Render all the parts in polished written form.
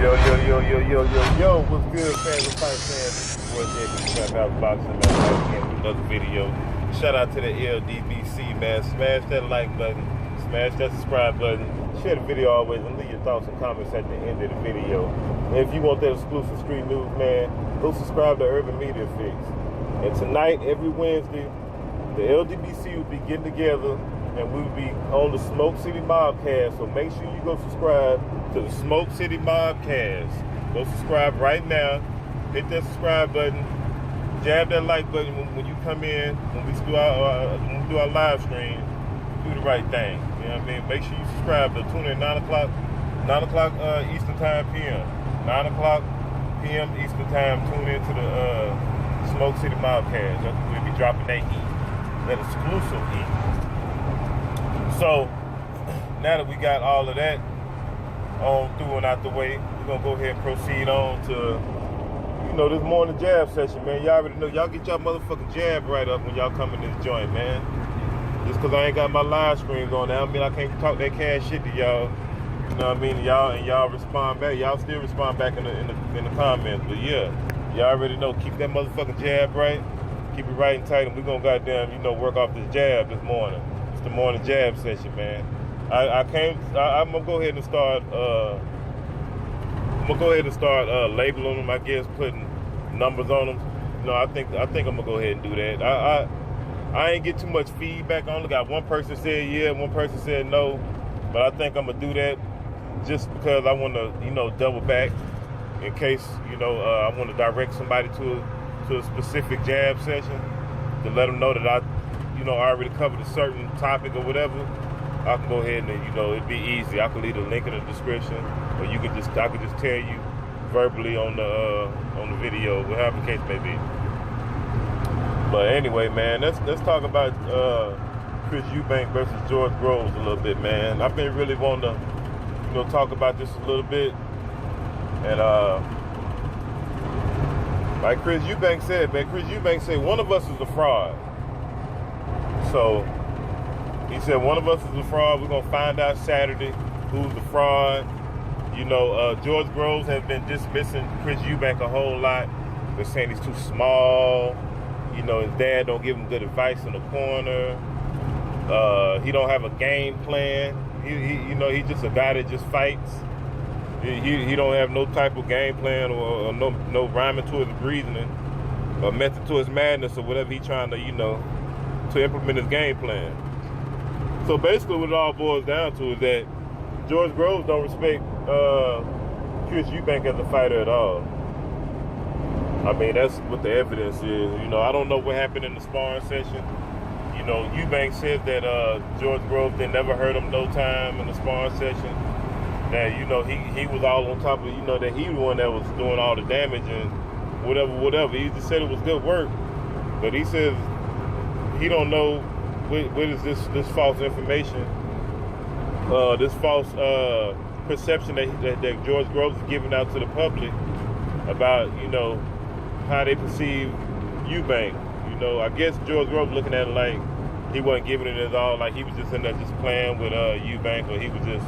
Yo, what's good, fans of fight fans? This is your boy Jake, Trap House Boxing, man. Again with another video. Shout out to the LDBC, man. Smash that like button, smash that subscribe button, share the video always, and leave your thoughts and comments at the end of the video. And if you want that exclusive street news, man, go subscribe to Urban Media Fix. And tonight, every Wednesday, the LDBC will be getting together and we'll be on the Smoke City Mobcast. So make sure you go subscribe to the Smoke City Mobcast. Go subscribe right now. Hit that subscribe button. Jab that like button when you come in. When we do our live stream, do the right thing. You know what I mean? Make sure you subscribe. Tune in 9 o'clock Eastern Time PM. 9 o'clock PM Eastern Time. Tune in to the Smoke City Mobcast. We'll be dropping that heat. That exclusive heat. So, now that we got all of that on through and out the way, we're going to go ahead and proceed on to, this morning jab session, man. Y'all already know. Y'all get y'all motherfucking jab right up when y'all come in this joint, man. Just because I ain't got my live streams on now, I mean I can't talk that cash shit to y'all. You know what I mean? Y'all respond back. Y'all still respond back in the comments. But yeah, y'all already know. Keep that motherfucking jab right. Keep it right and tight, and we're going to goddamn, work off this jab this morning. The morning jab session, man. I'm gonna go ahead and start. Labeling them. I guess putting numbers on them. I think I'm gonna go ahead and do that. I ain't get too much feedback on it. Got one person said yeah, one person said no, but I think I'm gonna do that just because I want to, double back in case I want to direct somebody to a specific jab session to let them know that I already covered a certain topic or whatever. I can go ahead and it'd be easy. I can leave a link in the description, or I could just tell you verbally on the video, whatever the case may be. But anyway, man, let's talk about Chris Eubank versus George Groves a little bit, man. I've been really wanting to talk about this a little bit, and like Chris Eubank said, one of us is a fraud. So he said one of us is a fraud. We're gonna find out Saturday who's the fraud. George Groves has been dismissing Chris Eubank a whole lot. They're saying he's too small. His dad don't give him good advice in the corner. He don't have a game plan. He's just a guy that just fights. He don't have no type of game plan or no rhyming to his reasoning or method to his madness or whatever he's trying to to implement his game plan. So basically what it all boils down to is that George Groves don't respect Chris Eubank as a fighter at all. I mean, that's what the evidence is. I don't know what happened in the sparring session. Eubank said that George Groves didn't never hurt him no time in the sparring session. That, he was all on top of, that he was the one that was doing all the damage and whatever. He just said it was good work. But he says he don't know what is this false information, this false perception that George Groves is giving out to the public about how they perceive Eubank. I guess George Groves looking at it like he wasn't giving it his all, like he was just in there just playing with Eubank, or he was just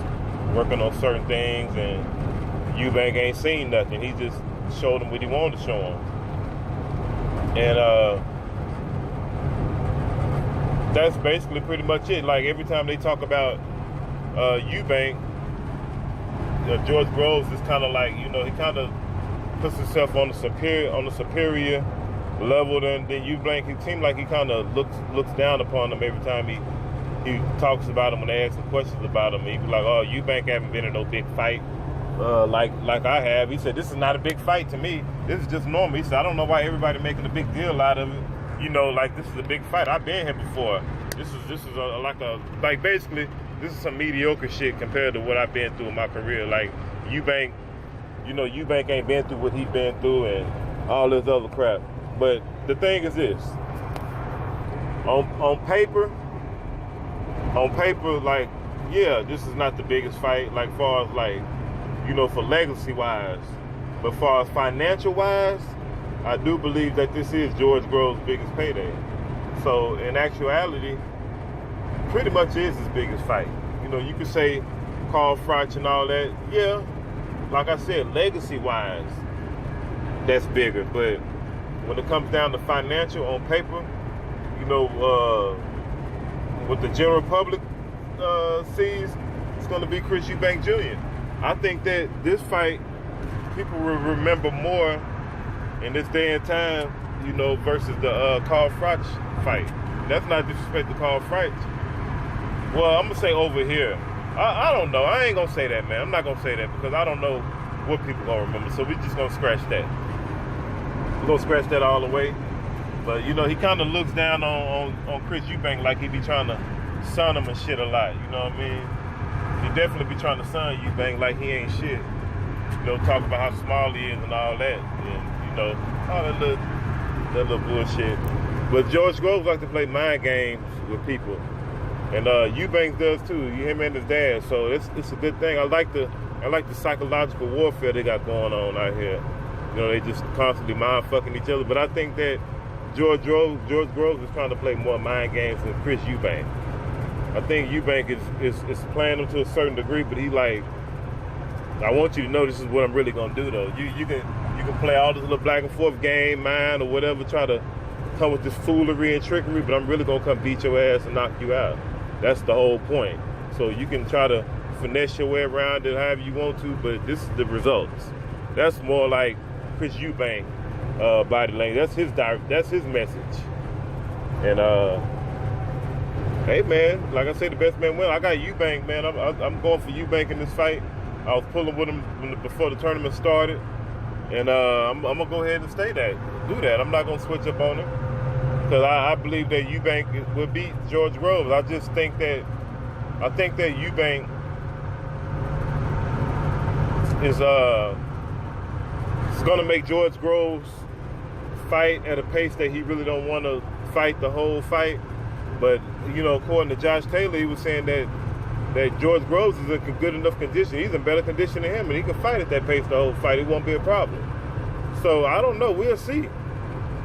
working on certain things and Eubank ain't seen nothing. He just showed him what he wanted to show him. And that's basically pretty much it. Like every time they talk about Eubank, George Groves is kind of like, he kind of puts himself on the superior level than Eubank. It seems like he kind of looks down upon him every time he talks about him when they ask him questions about him. He be like, "Oh, Eubank haven't been in no big fight like I have." He said, "This is not a big fight to me. This is just normal." He said, "I don't know why everybody making a big deal out of it. Like this is a big fight. I've been here before. This is basically this is some mediocre shit compared to what I've been through in my career. Like Eubank, Eubank ain't been through what he's been through and all this other crap." But the thing is this: on paper, like, yeah, this is not the biggest fight, like far as like, for legacy wise, but far as financial wise, I do believe that this is George Groves' biggest payday. So in actuality, pretty much is his biggest fight. You could say Carl Froch and all that. Yeah, like I said, legacy-wise, that's bigger. But when it comes down to financial on paper, you know, what the general public sees, it's going to be Chris Eubank Jr. I think that this fight, people will remember more in this day and time, you know, versus the Carl Froch fight. That's not disrespect to Carl Froch. Well, I'm going to say over here. I don't know. I ain't going to say that, man. I'm not going to say that because I don't know what people going to remember. So we just going to scratch that. We're going to scratch that all the way. But, you know, he kind of looks down on Chris Eubank like he be trying to son him and shit a lot. You know what I mean? He definitely be trying to son Eubank like he ain't shit. You know, talk about how small he is and all that. And, you know, all that little bullshit. But George Groves like to play mind games with people. And Eubank does too. Him and his dad. So it's a good thing. I like the psychological warfare they got going on out here. You know, they just constantly mind fucking each other. But I think that George Groves is trying to play more mind games than Chris Eubank. I think Eubank is playing them to a certain degree, but he like, I want you to know this is what I'm really gonna do though. You can play all this little back and forth game, mind or whatever, try to come with this foolery and trickery, but I'm really gonna come beat your ass and knock you out. That's the whole point. So you can try to finesse your way around it however you want to, but this is the results. That's more like Chris Eubank body language. That's his message. And hey man, like I say, the best man win. I got Eubank, man. I'm going for Eubank in this fight. I was pulling with him before the tournament started, and I'm gonna go ahead and do that. I'm not gonna switch up on him because I believe that Eubank will beat George Groves. I think that Eubank is gonna make George Groves fight at a pace that he really don't want to fight the whole fight. But, you know, according to Josh Taylor, he was saying that George Groves is in good enough condition. He's in better condition than him, and he can fight at that pace the whole fight. It won't be a problem. So, I don't know. We'll see.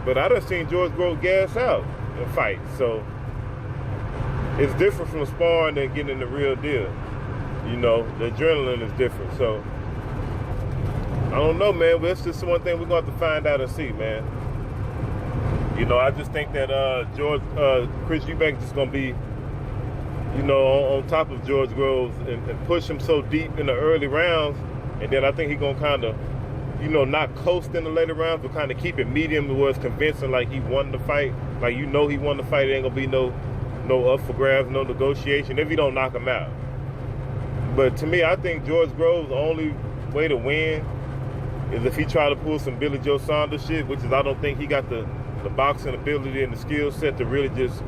But I done seen George Groves gas out in fights. So, it's different from sparring than getting in the real deal. You know, the adrenaline is different. So, I don't know, man. But that's just one thing we're going to have to find out and see, man. You know, I just think that Chris Eubank is just going to be, you know, on top of George Groves and push him so deep in the early rounds. And then I think he's going to kind of, you know, not coast in the later rounds, but kind of keep it medium where it's convincing like he won the fight. Like, you know he won the fight. It ain't going to be no up for grabs, no negotiation if he don't knock him out. But to me, I think George Groves' the only way to win is if he try to pull some Billy Joe Saunders shit, which is I don't think he got the boxing ability and the skill set to really just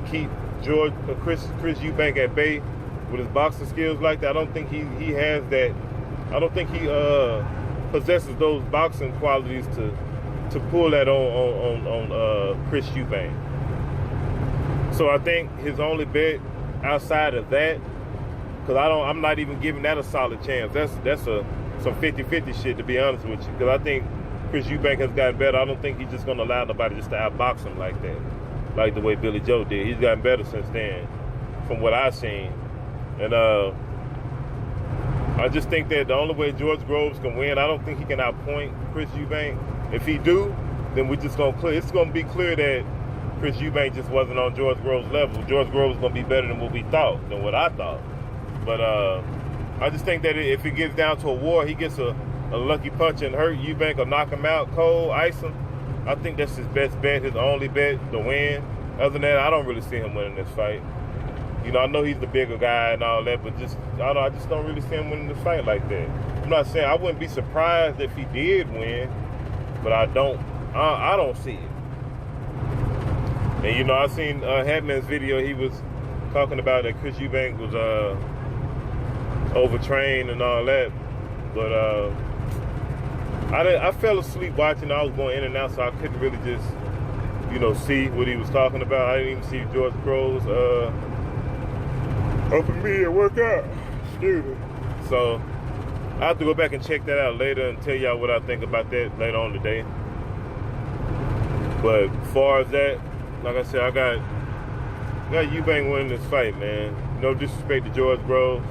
keep Chris Eubank at bay with his boxing skills like that. I don't think he has that. I don't think he possesses those boxing qualities to pull that on Chris Eubank. So I think his only bet outside of that, because I'm not even giving that a solid chance. That's some 50-50 shit, to be honest with you, because I think Chris Eubank has gotten better. I don't think he's just going to allow nobody just to outbox him like that, like the way Billy Joe did. He's gotten better since then, from what I've seen. And I just think that the only way George Groves can win, I don't think he can outpoint Chris Eubank. If he do, then we just going to clear. It's going to be clear that Chris Eubank just wasn't on George Groves' level. George Groves is going to be better than what we thought, than what I thought. But I just think that if it gets down to a war, he gets a lucky punch and hurt Eubank or knock him out cold, ice him. I think that's his best bet, his only bet to win. Other than that, I don't really see him winning this fight. You know, I know he's the bigger guy and all that, but I just don't really see him winning this fight like that. I'm not saying I wouldn't be surprised if he did win, but I don't see it. And you know, I seen Hatman's video. He was talking about that Chris Eubank was overtrained and all that, but I fell asleep watching. I was going in and out, so I couldn't really just, you know, see what he was talking about. I didn't even see George Groves open media workout. Excuse me. So I have to go back and check that out later and tell y'all what I think about that later on today. But as far as that, like I said, I got Eubank winning this fight, man. No disrespect to George Groves,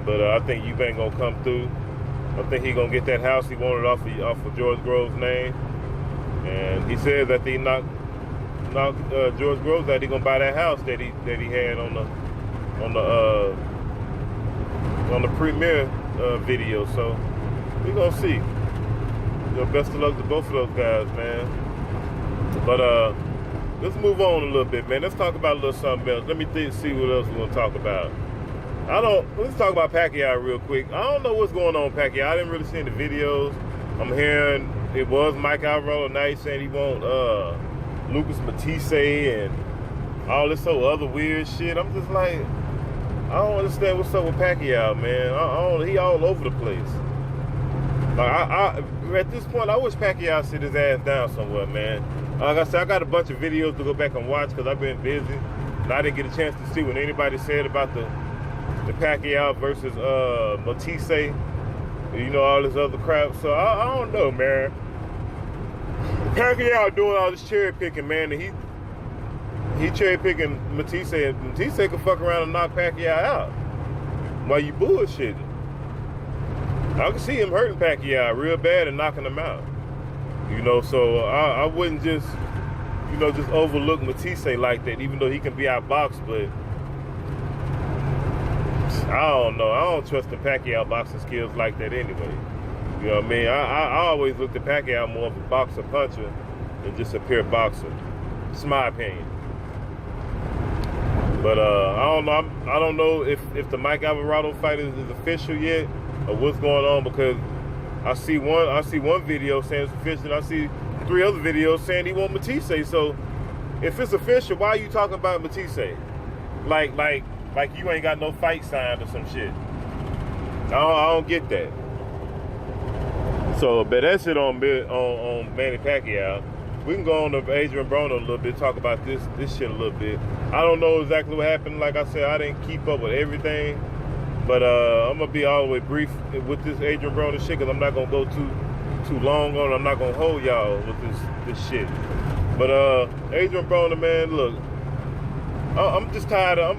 But I think Eubank gonna come through. I think he gonna get that house he wanted off of George Groves' name. And he said that he knocked George Groves out. He gonna buy that house that he had on the premiere video. So we gonna see. You know, best of luck to both of those guys, man. But let's move on a little bit, man. Let's talk about a little something else. Let me see what else we're gonna talk about. Let's talk about Pacquiao real quick. I don't know what's going on with Pacquiao. I didn't really see the videos. I'm hearing it was Mike Alvarado tonight saying he want Lucas Matisse and all this other weird shit. I'm just like, I don't understand what's up with Pacquiao, man. He all over the place. Like at this point, I wish Pacquiao sit his ass down somewhere, man. Like I said, I got a bunch of videos to go back and watch because I've been busy. And I didn't get a chance to see what anybody said about the Pacquiao versus Matisse, you know, all this other crap. So I don't know, man. Pacquiao doing all this cherry picking, man, and he cherry picking Matisse, and Matisse could fuck around and knock Pacquiao out while you bullshitting. I can see him hurting Pacquiao real bad and knocking him out. You know, so I wouldn't just, you know, just overlook Matisse like that, even though he can be outboxed, but I don't know. I don't trust the Pacquiao boxing skills like that anyway. You know what I mean? I always looked at Pacquiao more of a boxer puncher than just a pure boxer. It's my opinion. But I don't know if the Mike Alvarado fight is official yet or what's going on, because I see one video saying it's official, and I see 3 other videos saying he want Matisse. So if it's official, why are you talking about Matisse? Like you ain't got no fight signed or some shit. I don't get that. So, but that's it on Manny Pacquiao. We can go on to Adrian Broner a little bit, talk about this shit a little bit. I don't know exactly what happened. Like I said, I didn't keep up with everything. But I'm going to be all the way brief with this Adrian Broner shit, because I'm not going to go too long on it. I'm not going to hold y'all with this shit. But Adrian Broner, man, look, I'm just tired of...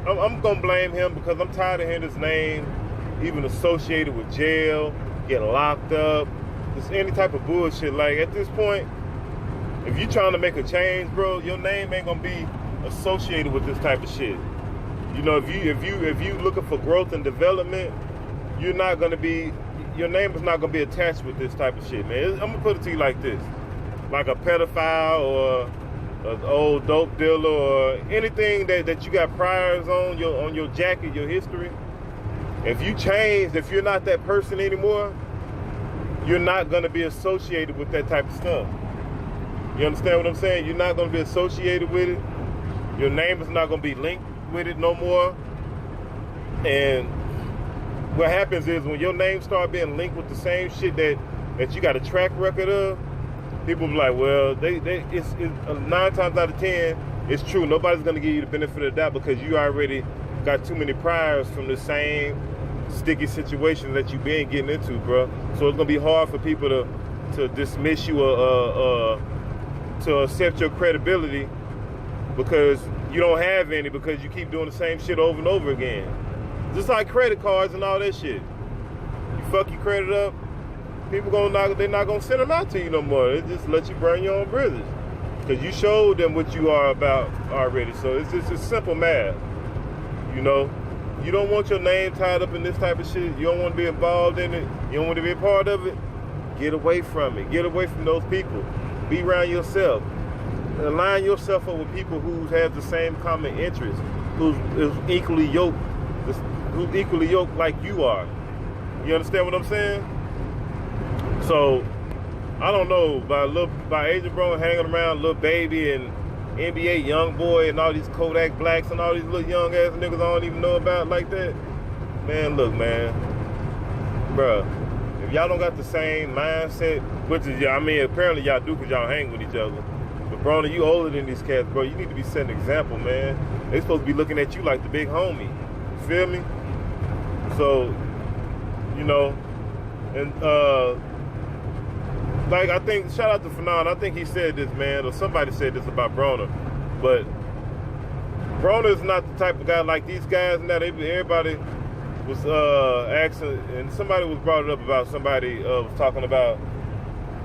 I'm going to blame him because I'm tired of hearing his name even associated with jail, getting locked up, just any type of bullshit. Like, at this point, if you're trying to make a change, bro, your name ain't going to be associated with this type of shit. You know, if you looking for growth and development, your name is not going to be attached with this type of shit, man. I'm going to put it to you like this. Like a pedophile or an old dope dealer or anything that you got priors on your jacket, your history. If you're not that person anymore, you're not going to be associated with that type of stuff. You understand what I'm saying? You're not going to be associated with it. Your name is not going to be linked with it no more. And what happens is when your name start being linked with the same shit that you got a track record of, people be like, well, it's 9 times out of 10, it's true. Nobody's going to give you the benefit of the doubt because you already got too many priors from the same sticky situation that you've been getting into, bro. So it's going to be hard for people to dismiss you or to accept your credibility because you don't have any, because you keep doing the same shit over and over again. Just like credit cards and all that shit. You fuck your credit up, people they're not gonna send them out to you no more. They just let you burn your own bridges because you showed them what you are about already. So it's just simple math. You know, you don't want your name tied up in this type of shit. You don't want to be involved in it. You don't want to be a part of it. Get away from it. Get away from those people. Be around yourself. Align yourself up with people who have the same common interests, who's equally yoked like you are. You understand what I'm saying? So, I don't know, by Adrian Broner hanging around Lil Baby and NBA Youngboy and all these Kodak Blacks and all these little young ass niggas I don't even know about like that. Man, look, man. Bruh, if y'all don't got the same mindset, which is, I mean, apparently y'all do because y'all hang with each other. But Broner, you older than these cats, bro. You need to be setting an example, man. They supposed to be looking at you like the big homie. You feel me? So, you know, and like I think, shout out to Fanon, I think he said this, man, or somebody said this about Broner, but Broner is not the type of guy like these guys now. Everybody was asking, and somebody was brought it up about somebody was talking about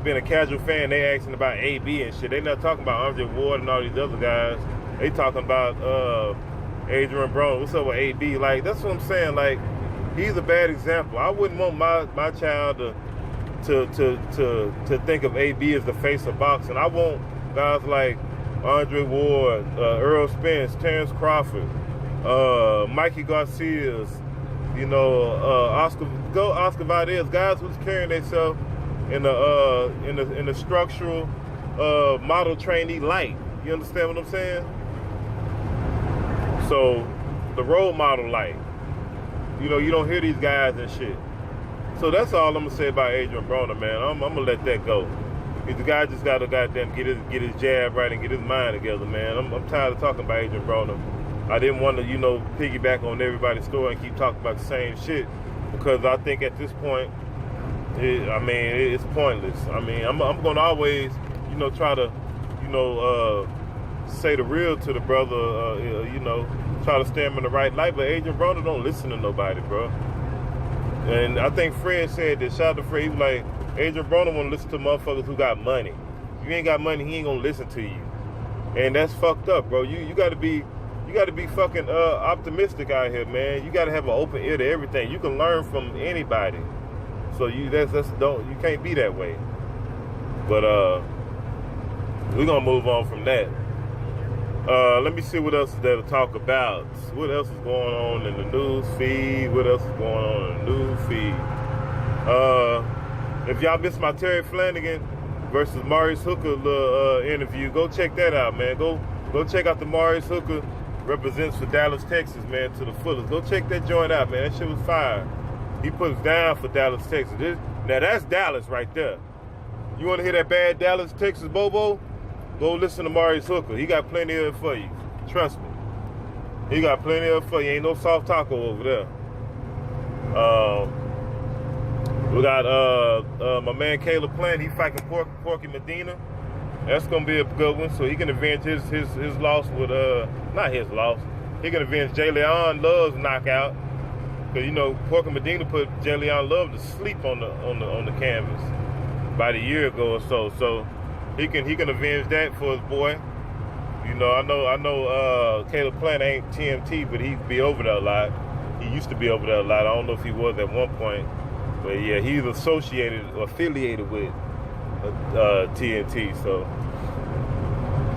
being a casual fan. They asking about AB and shit. They not talking about Andre Ward and all these other guys. They talking about Adrian Broner. What's up with AB? Like, that's what I'm saying. Like, he's a bad example. I wouldn't want my child to think of AB as the face of boxing. I want guys like Andre Ward, Earl Spence, Terrence Crawford, Mikey Garcia's, Oscar Valdez, guys who's carrying themselves in the structural model trainee light. You understand what I'm saying? So the role model light. You don't hear these guys and shit. So that's all I'm gonna say about Adrian Broner, man. I'm gonna let that go. The guy just gotta goddamn get his jab right and get his mind together, man. I'm tired of talking about Adrian Broner. I didn't want to, piggyback on everybody's story and keep talking about the same shit, because I think at this point, it's pointless. I mean, I'm gonna always, try to, say the real to the brother, try to stand him in the right light. But Adrian Broner don't listen to nobody, bro. And I think Fred said this. Shout out to Fred. He was like, Adrian Broner want to listen to motherfuckers who got money. If you ain't got money, he ain't gonna listen to you. And that's fucked up, bro. You gotta be fucking optimistic out here, man. You gotta have an open ear to everything. You can learn from anybody. So you can't be that way. But we're gonna move on from that. Let me see what else is there to talk about. What else is going on in the news feed? What else is going on in the news feed? If y'all missed my Terry Flanagan versus Maurice Hooker interview, go check that out, man. Go check out the Maurice Hooker represents for Dallas, Texas, man, to the fullest. Go check that joint out, man. That shit was fire. He put us down for Dallas, Texas. Now that's Dallas right there. You want to hear that bad Dallas, Texas Bobo? Go listen to Maurice Hooker. He got plenty of it for you. Trust me. He got plenty of it for you. Ain't no soft taco over there. We got my man Caleb Plant. He fighting Porky Medina. That's gonna be a good one. So he can avenge his loss with not his loss. He can avenge Jalen Love's knockout. Cause Porky Medina put Jalen Love to sleep on the canvas about a year ago or so. So he can avenge that for his boy. I know Caleb Plant ain't TMT, but he be over there a lot. He used to be over there a lot. I don't know if he was at one point. But yeah, he's affiliated with TNT, so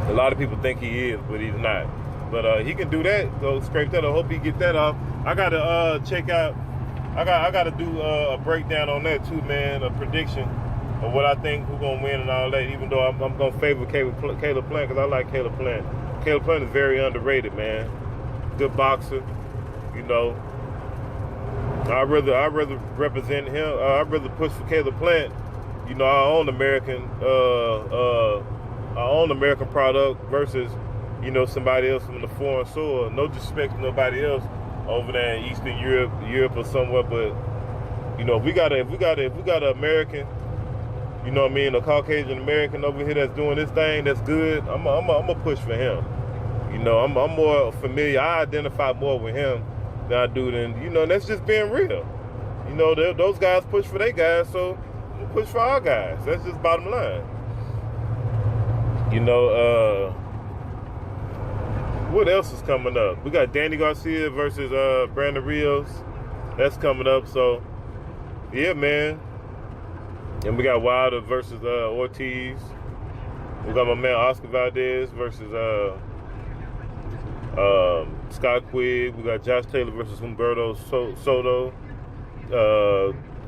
a lot of people think he is, but he's not. But he can do that, go scrape that. I hope he get that off. I gotta check out. I gotta do a breakdown on that too, man. A prediction of what I think who's gonna win and all that. Even though I'm gonna favor Caleb Plant because I like Caleb Plant. Caleb Plant is very underrated, man. Good boxer, I'd rather represent him. I'd rather push for Caleb Plant. I own American product versus somebody else from the foreign soil. No disrespect to nobody else over there in Eastern Europe or somewhere, but if we got an American, a Caucasian American over here that's doing this thing that's good, I'm a push for him. I'm more familiar. I identify more with him than I do than that's just being real. Those guys push for their guys, so we'll push for our guys. That's just bottom line. What else is coming up? We got Danny Garcia versus Brandon Rios. That's coming up. So yeah, man. And we got Wilder versus Ortiz. We got my man Oscar Valdez versus Scott Quigg. We got Josh Taylor versus Humberto Soto.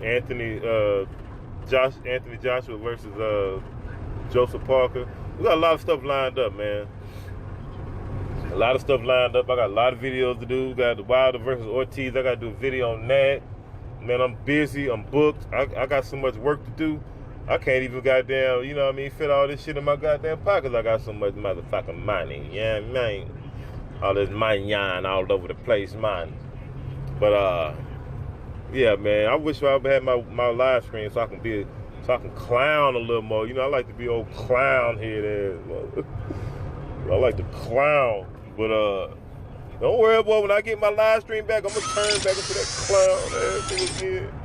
Anthony Joshua versus Joseph Parker. We got a lot of stuff lined up, man. A lot of stuff lined up. I got a lot of videos to do. We got the Wilder versus Ortiz. I got to do a video on that. Man, I'm busy. I'm booked. I got so much work to do. I can't even goddamn, fit all this shit in my goddamn pockets. I got so much motherfucking money. Yeah, man. All this money all over the place, man. But, yeah, man, I wish I had my live stream so I can clown a little more. I like to be old clown head ass. I like to clown. But Don't worry, boy. When I get my live stream back, I'm gonna turn back into that clown ass nigga again.